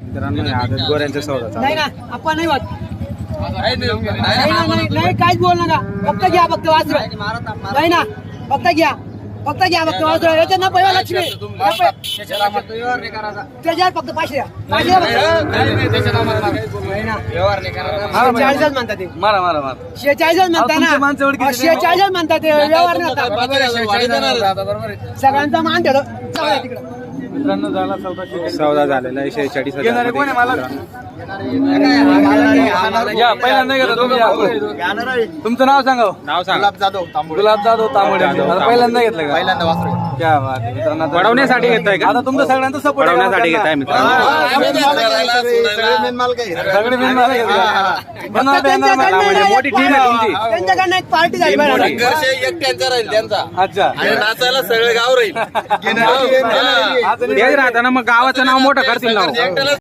मित्रांनो आदत गोऱ्यांचा सौदा चालू नाही ना आपण नाही होत नाही काहीच बोल नका फक्त घ्या फक्त वासर नाही ना फक्त घ्या फक्त वासर याच्या ना पैवा लक्ष्मी त्याच्यावर फक्त 500 द्या 46 म्हणतात ते मारा मारा मारा 46 म्हणता ना 46 म्हणतात ते व्यवहार नाही सगळ्यांचा मान ठेवतो चला तिकडं मित्रांनो झाला सौदा झालेला आहे 46,000 पहिल्यांदा घेतो तुम्ही तुमचं नाव सांगा नाव सांगा गुलाब जाधव तांबडे पहिल्यांदा घेतलं का पहिल्यांदा क्या बात आहे मित्रांनो पडवण्यासाठी घेताय का आता तुमचं सगळ्यांचा सपोर्ट पडवण्यासाठी घेताय मित्रांनो सगळे मेन माल म्हणजे मोठी टीम आहे तुमची त्यांच्याकडनं एक पार्टी झाली एकट्यांचा राहील त्यांचा अच्छा आणि नाचायला सगळं गाव राहील तेच राहताना मग गावाचं नाव मोठं करतील नाव